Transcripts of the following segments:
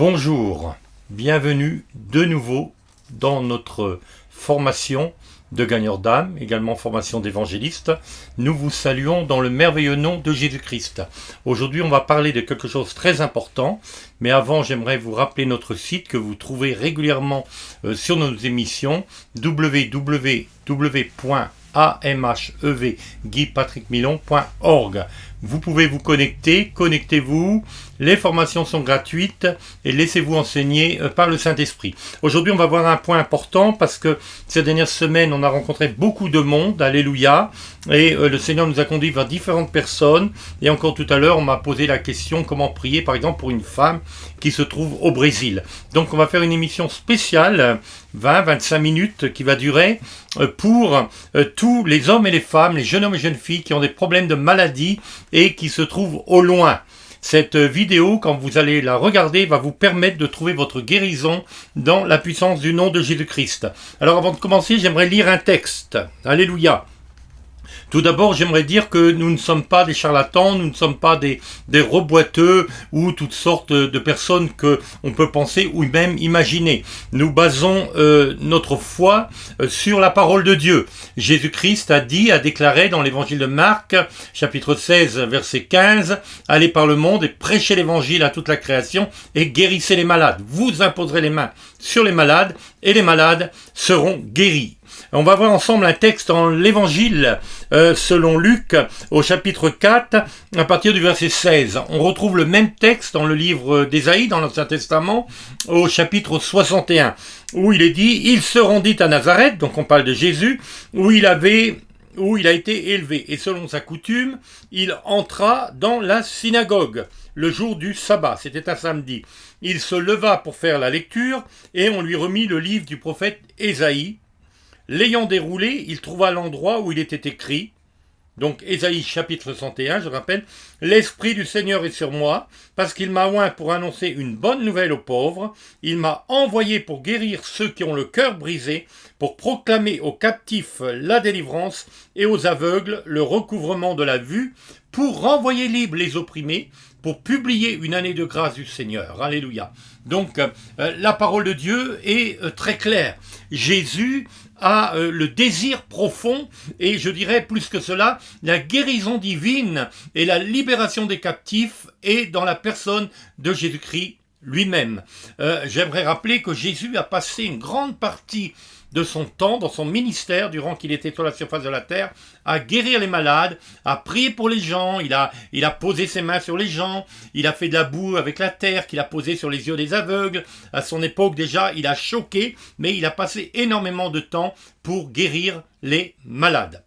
Bonjour, bienvenue de nouveau dans notre formation de gagneurs d'âme, également formation d'évangéliste. Nous vous saluons dans le merveilleux nom de Jésus-Christ. Aujourd'hui, on va parler de quelque chose de très important, mais avant, j'aimerais vous rappeler notre site que vous trouvez régulièrement sur nos émissions www.amhevguipatrickmilon.org. Vous pouvez vous connecter, connectez-vous, les formations sont gratuites et laissez-vous enseigner par le Saint-Esprit. Aujourd'hui, on va voir un point important parce que ces dernières semaines, on a rencontré beaucoup de monde, alléluia, et le Seigneur nous a conduits vers différentes personnes. Et encore tout à l'heure, on m'a posé la question comment prier, par exemple, pour une femme qui se trouve au Brésil. Donc, on va faire une émission spéciale, 20-25 minutes, qui va durer pour tous les hommes et les femmes, les jeunes hommes et jeunes filles qui ont des problèmes de maladie et qui se trouvent au loin. Cette vidéo, quand vous allez la regarder, va vous permettre de trouver votre guérison dans la puissance du nom de Jésus-Christ. Alors avant de commencer, j'aimerais lire un texte. Alléluia. Tout d'abord, j'aimerais dire que nous ne sommes pas des charlatans, nous ne sommes pas des reboiteux ou toutes sortes de personnes que on peut penser ou même imaginer. Nous basons notre foi sur la parole de Dieu. Jésus-Christ a déclaré dans l'évangile de Marc, chapitre 16, verset 15, « Allez par le monde et prêchez l'évangile à toute la création et guérissez les malades. Vous imposerez les mains sur les malades et les malades seront guéris. » On va voir ensemble un texte dans l'évangile selon Luc au chapitre 4 à partir du verset 16. On retrouve le même texte dans le livre d'Ésaïe dans l'Ancien Testament au chapitre 61 où il est dit « Il se rendit à Nazareth », donc on parle de Jésus, où il a été élevé. Et selon sa coutume, il entra dans la synagogue le jour du sabbat, c'était un samedi. Il se leva pour faire la lecture et on lui remit le livre du prophète Ésaïe. L'ayant déroulé, il trouva l'endroit où il était écrit, donc Ésaïe chapitre 61, je rappelle, « L'Esprit du Seigneur est sur moi, parce qu'il m'a oint pour annoncer une bonne nouvelle aux pauvres, il m'a envoyé pour guérir ceux qui ont le cœur brisé, pour proclamer aux captifs la délivrance et aux aveugles le recouvrement de la vue, pour renvoyer libres les opprimés, pour publier une année de grâce du Seigneur. » Alléluia. Donc, la parole de Dieu est très claire. Jésus a le désir profond, et je dirais plus que cela, la guérison divine et la libération des captifs est dans la personne de Jésus-Christ lui-même. J'aimerais rappeler que Jésus a passé une grande partie de son temps, dans son ministère, durant qu'il était sur la surface de la terre, à guérir les malades, à prier pour les gens, il a posé ses mains sur les gens, il a fait de la boue avec la terre qu'il a posée sur les yeux des aveugles. À son époque déjà, il a choqué, mais il a passé énormément de temps pour guérir les malades.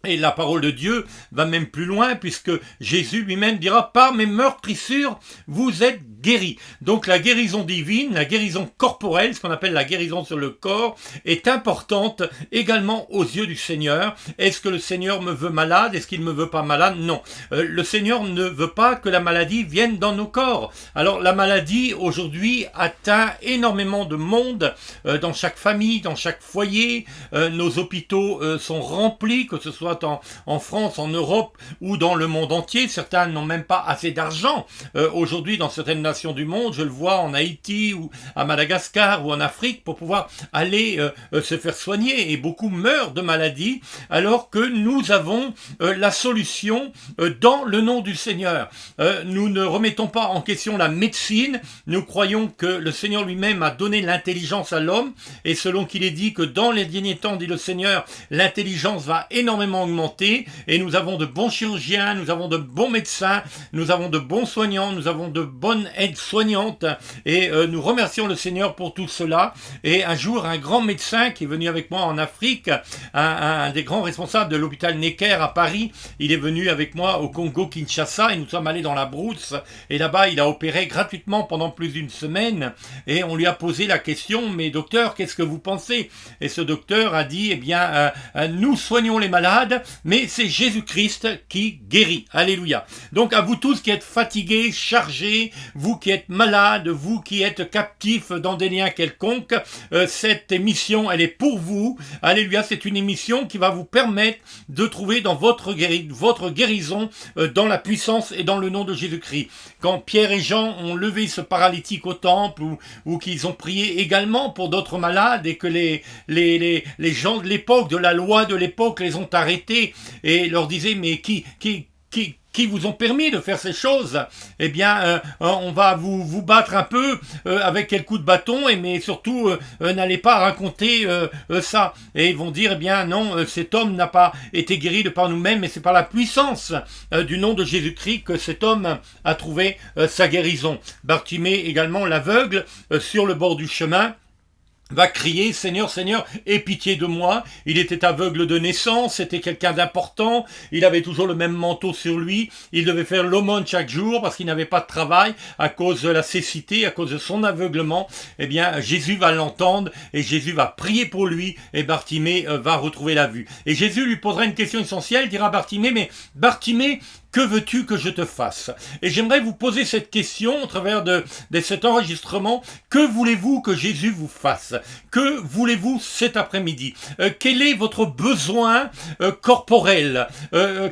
Et la parole de Dieu va même plus loin, puisque Jésus lui-même dira « Par mes meurtrissures, vous êtes guéris ». Donc la guérison divine, la guérison corporelle, ce qu'on appelle la guérison sur le corps, est importante également aux yeux du Seigneur. Est-ce que le Seigneur me veut malade? Est-ce qu'il ne me veut pas malade? Non. Le Seigneur ne veut pas que la maladie vienne dans nos corps. Alors la maladie, aujourd'hui, atteint énormément de monde, dans chaque famille, dans chaque foyer. Nos hôpitaux sont remplis, que ce soit en France, en Europe ou dans le monde entier. Certains n'ont même pas assez d'argent aujourd'hui dans certaines nations du monde. Je le vois en Haïti ou à Madagascar ou en Afrique pour pouvoir aller se faire soigner, et beaucoup meurent de maladies alors que nous avons la solution dans le nom du Seigneur. Nous ne remettons pas en question la médecine. Nous croyons que le Seigneur lui-même a donné l'intelligence à l'homme, et selon qu'il est dit que dans les derniers temps, dit le Seigneur, l'intelligence va énormément augmenter, et nous avons de bons chirurgiens, nous avons de bons médecins, nous avons de bons soignants, nous avons de bonnes aides soignantes, et nous remercions le Seigneur pour tout cela. Et un jour, un grand médecin qui est venu avec moi en Afrique, un des grands responsables de l'hôpital Necker à Paris, il est venu avec moi au Congo-Kinshasa, et nous sommes allés dans la brousse, et là-bas il a opéré gratuitement pendant plus d'une semaine, et on lui a posé la question « Mais docteur, qu'est-ce que vous pensez ?» Et ce docteur a dit « Eh bien, nous soignons les malades, malade, mais c'est Jésus-Christ qui guérit. Alléluia. Donc à vous tous qui êtes fatigués, chargés, vous qui êtes malades, vous qui êtes captifs dans des liens quelconques, cette émission, elle est pour vous. Alléluia, c'est une émission qui va vous permettre de trouver dans votre guérison dans la puissance et dans le nom de Jésus-Christ. Quand Pierre et Jean ont levé ce paralytique au temple ou qu'ils ont prié également pour d'autres malades et que les gens de l'époque, de la loi de l'époque les ont arrêtés et leur disaient mais qui vous ont permis de faire ces choses? Eh bien, on va vous battre un peu avec quelques coups de bâton, mais surtout, n'allez pas raconter ça. Et ils vont dire, eh bien, non, cet homme n'a pas été guéri de par nous-mêmes, mais c'est par la puissance du nom de Jésus-Christ que cet homme a trouvé sa guérison. Bartimée, également l'aveugle, sur le bord du chemin, va crier, Seigneur, Seigneur, aie pitié de moi. Il était aveugle de naissance, c'était quelqu'un d'important, il avait toujours le même manteau sur lui, il devait faire l'aumône chaque jour parce qu'il n'avait pas de travail à cause de la cécité, à cause de son aveuglement. Eh bien, Jésus va l'entendre et Jésus va prier pour lui et Bartimée va retrouver la vue. Et Jésus lui posera une question essentielle, dira Bartimée, mais Bartimée, que veux-tu que je te fasse? Et j'aimerais vous poser cette question au travers de cet enregistrement. Que voulez-vous que Jésus vous fasse? Que voulez-vous cet après-midi? Quel est votre besoin corporel?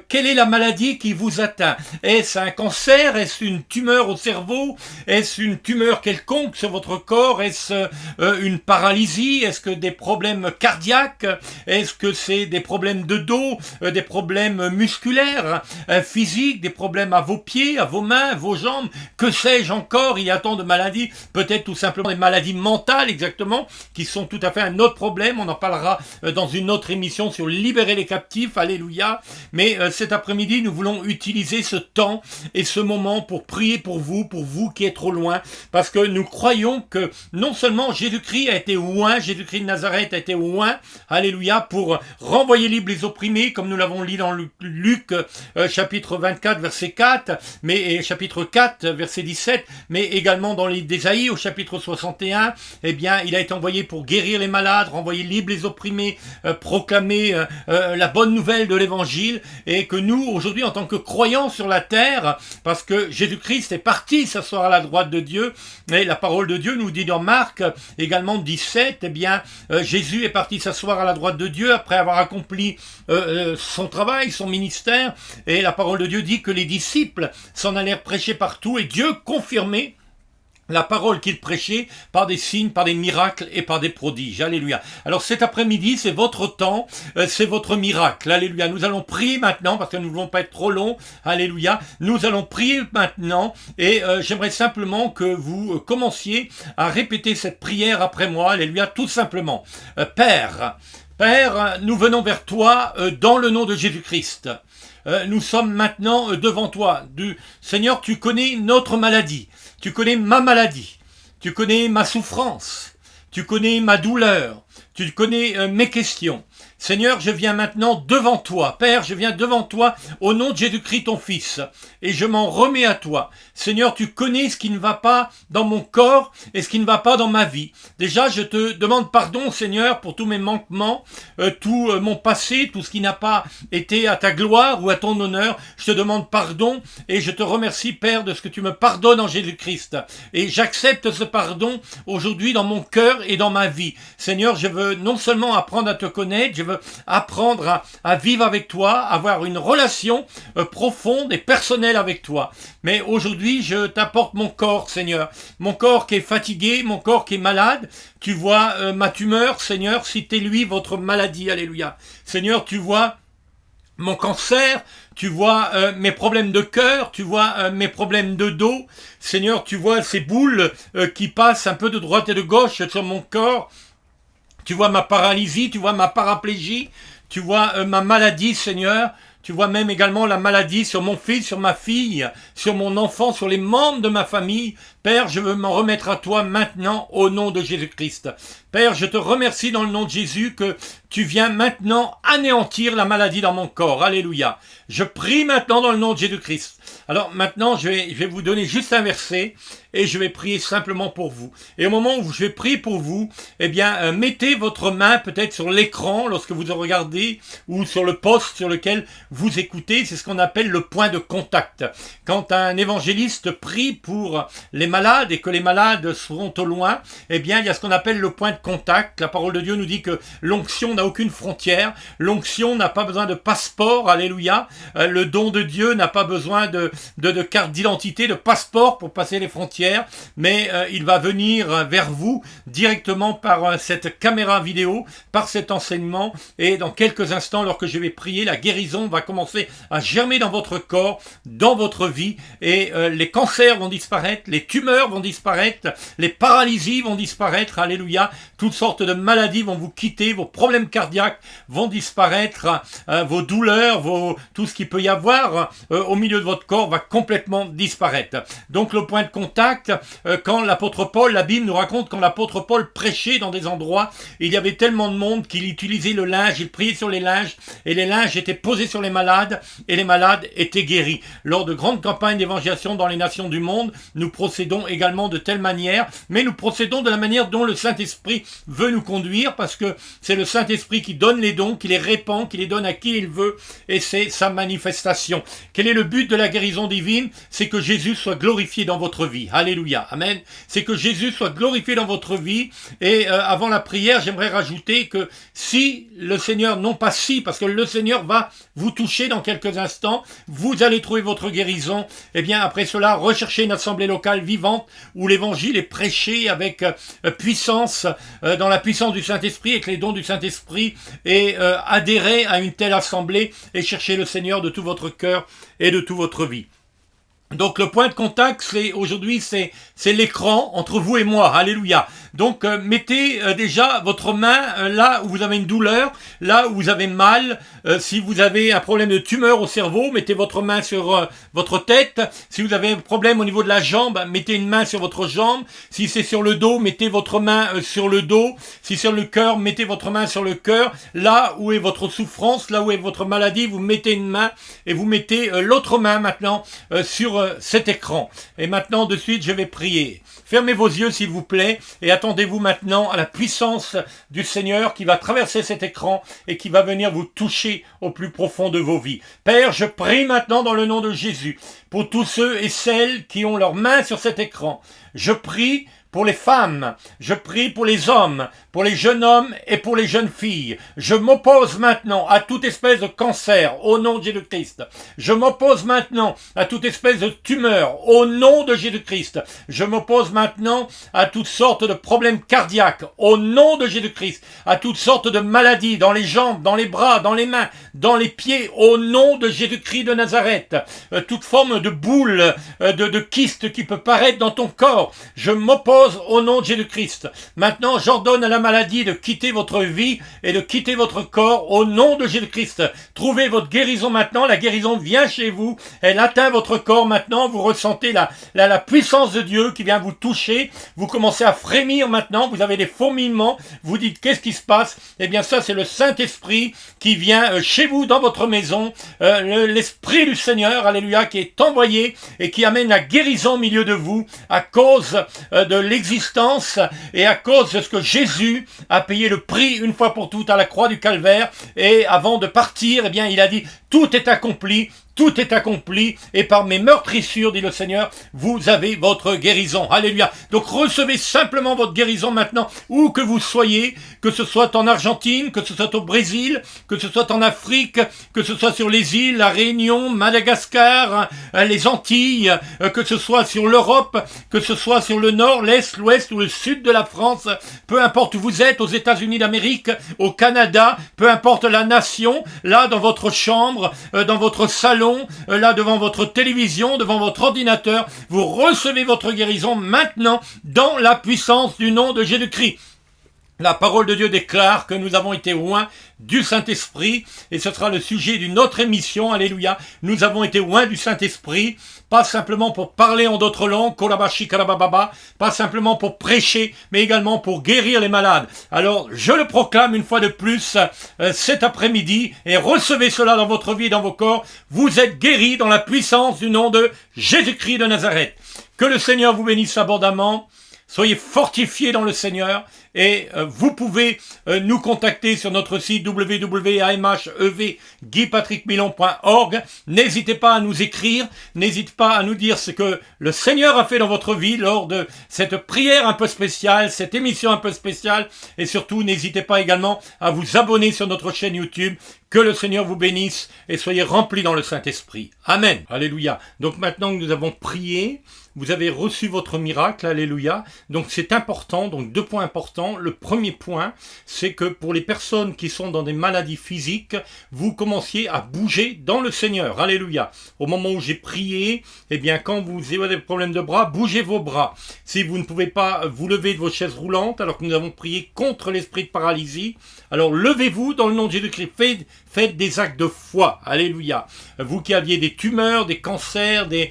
Quelle est la maladie qui vous atteint? Est-ce un cancer? Est-ce une tumeur au cerveau? Est-ce une tumeur quelconque sur votre corps? Est-ce une paralysie? Est-ce que des problèmes cardiaques? Est-ce que c'est des problèmes de dos? Des problèmes musculaires? Physiques? Des problèmes à vos pieds, à vos mains, à vos jambes, que sais-je encore? Il y a tant de maladies, peut-être tout simplement des maladies mentales exactement, qui sont tout à fait un autre problème. On en parlera dans une autre émission sur libérer les captifs, alléluia. Mais cet après-midi, nous voulons utiliser ce temps et ce moment pour prier pour vous qui êtes trop loin, parce que nous croyons que non seulement Jésus-Christ a été oint, Jésus-Christ de Nazareth a été oint, alléluia, pour renvoyer libres les opprimés, comme nous l'avons lu dans Luc chapitre 24, verset 4, chapitre 4, verset 17, mais également dans l'Ésaïe, au chapitre 61, eh bien, il a été envoyé pour guérir les malades, renvoyer libres les opprimés, proclamer la bonne nouvelle de l'Évangile, et que nous, aujourd'hui, en tant que croyants sur la terre, parce que Jésus-Christ est parti s'asseoir à la droite de Dieu, et la parole de Dieu nous dit dans Marc, également 17, eh bien, Jésus est parti s'asseoir à la droite de Dieu après avoir accompli son travail, son ministère, et la parole de Dieu dit que les disciples s'en allèrent prêcher partout et Dieu confirmait la parole qu'il prêchait par des signes, par des miracles et par des prodiges. Alléluia. Alors cet après-midi, c'est votre temps, c'est votre miracle. Alléluia. Nous allons prier maintenant parce que nous ne voulons pas être trop longs. Alléluia. Nous allons prier maintenant et j'aimerais simplement que vous commenciez à répéter cette prière après moi. Alléluia. Tout simplement. Père, nous venons vers toi dans le nom de Jésus-Christ. Nous sommes maintenant devant toi. Seigneur, tu connais notre maladie. Tu connais ma maladie. Tu connais ma souffrance. Tu connais ma douleur. Tu connais mes questions. Seigneur, je viens maintenant devant toi. Père, je viens devant toi au nom de Jésus-Christ, ton Fils. Et je m'en remets à toi. Seigneur, tu connais ce qui ne va pas dans mon corps et ce qui ne va pas dans ma vie. Déjà, je te demande pardon, Seigneur, pour tous mes manquements, tout mon passé, tout ce qui n'a pas été à ta gloire ou à ton honneur. Je te demande pardon et je te remercie, Père, de ce que tu me pardonnes en Jésus-Christ. Et j'accepte ce pardon aujourd'hui dans mon cœur et dans ma vie. Seigneur, je veux non seulement apprendre à te connaître, je veux apprendre à vivre avec toi, avoir une relation profonde et personnelle avec toi. Mais aujourd'hui, je t'apporte mon corps, Seigneur. Mon corps qui est fatigué, mon corps qui est malade. Tu vois ma tumeur, Seigneur, citez-lui votre maladie, alléluia. Seigneur, tu vois mon cancer, tu vois mes problèmes de cœur, tu vois mes problèmes de dos. Seigneur, tu vois ces boules qui passent un peu de droite et de gauche sur mon corps. Tu vois ma paralysie, tu vois ma paraplégie, tu vois ma maladie, Seigneur. Tu vois même également la maladie sur mon fils, sur ma fille, sur mon enfant, sur les membres de ma famille. Père, je veux m'en remettre à toi maintenant au nom de Jésus-Christ. Père, je te remercie dans le nom de Jésus que tu viens maintenant anéantir la maladie dans mon corps. Alléluia. Je prie maintenant dans le nom de Jésus-Christ. Alors maintenant, je vais vous donner juste un verset et je vais prier simplement pour vous. Et au moment où je vais prier pour vous, eh bien, mettez votre main peut-être sur l'écran lorsque vous regardez ou sur le poste sur lequel vous écoutez. C'est ce qu'on appelle le point de contact. Quand un évangéliste prie pour les malades et que les malades seront au loin, eh bien, il y a ce qu'on appelle le point de contact. La parole de Dieu nous dit que l'onction n'a aucune frontière. L'onction n'a pas besoin de passeport. Alléluia. Le don de Dieu n'a pas besoin de carte d'identité, de passeport pour passer les frontières, mais il va venir vers vous directement par cette caméra vidéo, par cet enseignement, et dans quelques instants, lorsque je vais prier, la guérison va commencer à germer dans votre corps, dans votre vie, et les cancers vont disparaître, les tumeurs vont disparaître, les paralysies vont disparaître, alléluia, toutes sortes de maladies vont vous quitter, vos problèmes cardiaques vont disparaître, vos douleurs, tout ce qu'il peut y avoir au milieu de votre corps va complètement disparaître. Donc le point de contact, quand l'apôtre Paul, la Bible nous raconte quand l'apôtre Paul prêchait dans des endroits, il y avait tellement de monde qu'il utilisait le linge, il priait sur les linges, et les linges étaient posés sur les malades, et les malades étaient guéris. Lors de grandes campagnes d'évangélisation dans les nations du monde, nous procédons également de telle manière, mais nous procédons de la manière dont le Saint-Esprit veut nous conduire, parce que c'est le Saint-Esprit qui donne les dons, qui les répand, qui les donne à qui il veut, et c'est sa manifestation. Quel est le but de la guérison divine? C'est que Jésus soit glorifié dans votre vie. Alléluia. Amen. C'est que Jésus soit glorifié dans votre vie. Et avant la prière, j'aimerais rajouter que si le Seigneur, non pas si, parce que le Seigneur va vous toucher dans quelques instants, vous allez trouver votre guérison. Et bien après cela, recherchez une assemblée locale vivante où l'évangile est prêché avec puissance, dans la puissance du Saint-Esprit, avec les dons du Saint-Esprit, et adhérez à une telle assemblée et cherchez le Seigneur de tout votre cœur et de toute votre vie. Donc le point de contact, aujourd'hui, c'est l'écran entre vous et moi. Alléluia. Donc mettez déjà votre main là où vous avez une douleur, là où vous avez mal. Si vous avez un problème de tumeur au cerveau, mettez votre main sur votre tête. Si vous avez un problème au niveau de la jambe, mettez une main sur votre jambe. Si c'est sur le dos, mettez votre main sur le dos. Si c'est sur le cœur, mettez votre main sur le cœur. Là où est votre souffrance, là où est votre maladie, vous mettez une main et vous mettez l'autre main maintenant sur cet écran. Et maintenant, de suite, je vais prier. Fermez vos yeux, s'il vous plaît, et attendez-vous maintenant à la puissance du Seigneur qui va traverser cet écran et qui va venir vous toucher au plus profond de vos vies. Père, je prie maintenant dans le nom de Jésus pour tous ceux et celles qui ont leurs mains sur cet écran. Je prie pour les femmes, je prie pour les hommes, pour les jeunes hommes et pour les jeunes filles. Je m'oppose maintenant à toute espèce de cancer au nom de Jésus-Christ. Je m'oppose maintenant à toute espèce de tumeur au nom de Jésus-Christ. Je m'oppose maintenant à toutes sortes de problèmes cardiaques au nom de Jésus-Christ, à toutes sortes de maladies dans les jambes, dans les bras, dans les mains, dans les pieds au nom de Jésus-Christ de Nazareth. Toute forme de boule, de kyste qui peut paraître dans ton corps, je m'oppose au nom de Jésus-Christ. Maintenant, j'ordonne à la maladie de quitter votre vie et de quitter votre corps au nom de Jésus-Christ. Trouvez votre guérison maintenant. La guérison vient chez vous. Elle atteint votre corps maintenant. Vous ressentez la puissance de Dieu qui vient vous toucher. Vous commencez à frémir maintenant. Vous avez des fourmillements. Vous dites, qu'est-ce qui se passe? Eh bien, ça, c'est le Saint-Esprit qui vient chez vous, dans votre maison. L'Esprit du Seigneur, alléluia, qui est envoyé et qui amène la guérison au milieu de vous à cause de l'existence et à cause de ce que Jésus a payé le prix une fois pour toutes à la croix du Calvaire. Et avant de partir, eh bien, il a dit, tout est accompli. Tout est accompli, et par mes meurtrissures, dit le Seigneur, vous avez votre guérison. Alléluia. Donc recevez simplement votre guérison maintenant, où que vous soyez, que ce soit en Argentine, que ce soit au Brésil, que ce soit en Afrique, que ce soit sur les îles, la Réunion, Madagascar, les Antilles, que ce soit sur l'Europe, que ce soit sur le nord, l'est, l'ouest ou le sud de la France, peu importe où vous êtes, aux États-Unis d'Amérique, au Canada, peu importe la nation, là dans votre chambre, dans votre salon, là devant votre télévision, devant votre ordinateur, vous recevez votre guérison maintenant dans la puissance du nom de Jésus-Christ. La parole de Dieu déclare que nous avons été oints du Saint-Esprit, et ce sera le sujet d'une autre émission, alléluia. Nous avons été oints du Saint-Esprit, pas simplement pour parler en d'autres langues, pas simplement pour prêcher, mais également pour guérir les malades. Alors, je le proclame une fois de plus cet après-midi, et recevez cela dans votre vie et dans vos corps. Vous êtes guéris dans la puissance du nom de Jésus-Christ de Nazareth. Que le Seigneur vous bénisse abondamment. Soyez fortifiés dans le Seigneur et vous pouvez nous contacter sur notre site www.amhevguipatrickmilon.org. N'hésitez pas à nous écrire, n'hésitez pas à nous dire ce que le Seigneur a fait dans votre vie lors de cette prière un peu spéciale, cette émission un peu spéciale, et surtout n'hésitez pas également à vous abonner sur notre chaîne YouTube. Que le Seigneur vous bénisse et soyez remplis dans le Saint-Esprit. Amen. Alléluia. Donc maintenant que nous avons prié, vous avez reçu votre miracle. Alléluia. Donc c'est important. Donc 2 points importants. Le premier point, c'est que pour les personnes qui sont dans des maladies physiques, vous commenciez à bouger dans le Seigneur. Alléluia. Au moment où j'ai prié, eh bien quand vous avez des problèmes de bras, bougez vos bras. Si vous ne pouvez pas vous lever de vos chaises roulantes, alors que nous avons prié contre l'esprit de paralysie, alors levez-vous dans le nom de Jésus-Christ. Faites des actes de foi. Alléluia. Vous qui aviez des tumeurs, des cancers, des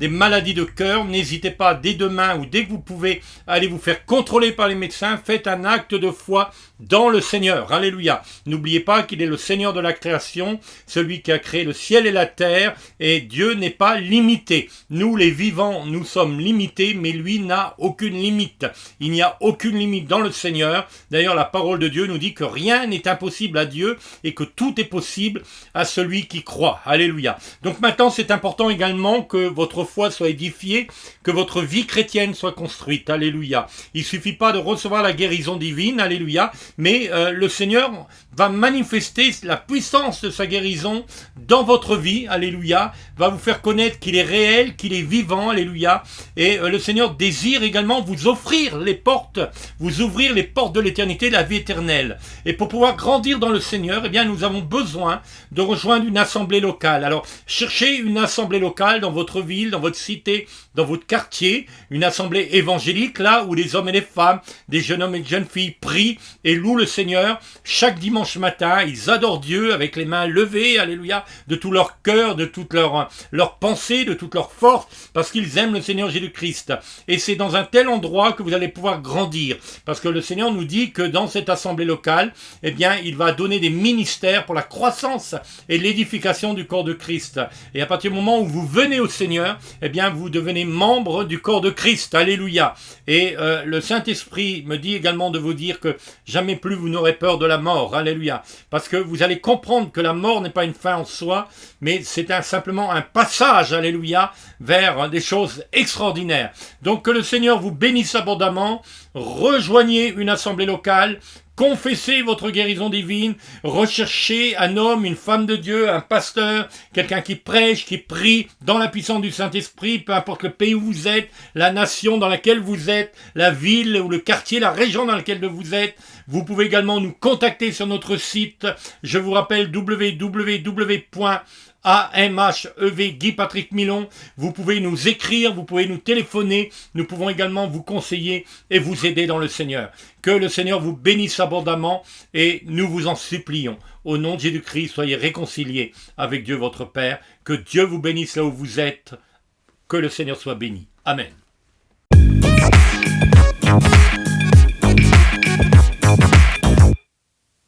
maladies de cœur, n'hésitez pas dès demain ou dès que vous pouvez aller vous faire contrôler par les médecins. Faites un acte de foi dans le Seigneur. Alléluia. N'oubliez pas qu'il est le Seigneur de la création, celui qui a créé le ciel et la terre, et Dieu n'est pas limité. Nous, les vivants, nous sommes limités, mais lui n'a aucune limite. Il n'y a aucune limite dans le Seigneur. D'ailleurs, la parole de Dieu nous dit que rien n'est impossible à Dieu et que tout est possible à celui qui croit. Alléluia. Donc maintenant, c'est important également que votre foi soit édifiée, que votre vie chrétienne soit construite. Alléluia. Il suffit pas de recevoir la guérison divine. Alléluia. Mais le Seigneur va manifester la puissance de sa guérison dans votre vie. Alléluia. Va vous faire connaître qu'il est réel, qu'il est vivant. Alléluia. Et le Seigneur désire également vous offrir les portes, vous ouvrir les portes de l'éternité, de la vie éternelle. Et pour pouvoir grandir dans le Seigneur, eh bien, nous avons besoin de rejoindre une assemblée locale. Alors, cherchez une assemblée locale dans votre ville, dans votre cité, dans votre quartier, une assemblée évangélique, là où les hommes et les femmes, des jeunes hommes et des jeunes filles prient et louent le Seigneur. Chaque dimanche matin, ils adorent Dieu avec les mains levées, alléluia, de tout leur cœur, de toute leur pensée, de toute leur force, parce qu'ils aiment le Seigneur Jésus-Christ. Et c'est dans un tel endroit que vous allez pouvoir grandir, parce que le Seigneur nous dit que dans cette assemblée locale, eh bien, il va donner des ministères pour la croissance et l'édification du corps de Christ. Et à partir du moment où vous venez au Seigneur, eh bien, vous devenez membre du corps de Christ. Alléluia. Et le Saint-Esprit me dit également de vous dire que jamais plus vous n'aurez peur de la mort. Alléluia. Parce que vous allez comprendre que la mort n'est pas une fin en soi, mais c'est simplement un passage, alléluia, vers des choses extraordinaires. Donc que le Seigneur vous bénisse abondamment. Rejoignez une assemblée locale. Confessez votre guérison divine, recherchez un homme, une femme de Dieu, un pasteur, quelqu'un qui prêche, qui prie dans la puissance du Saint-Esprit, peu importe le pays où vous êtes, la nation dans laquelle vous êtes, la ville ou le quartier, la région dans laquelle vous êtes. Vous pouvez également nous contacter sur notre site. Je vous rappelle www.amhevguipatrickmilon. Vous pouvez nous écrire, vous pouvez nous téléphoner. Nous pouvons également vous conseiller et vous aider dans le Seigneur. Que le Seigneur vous bénisse abondamment et nous vous en supplions. Au nom de Jésus-Christ, soyez réconciliés avec Dieu votre Père. Que Dieu vous bénisse là où vous êtes. Que le Seigneur soit béni. Amen.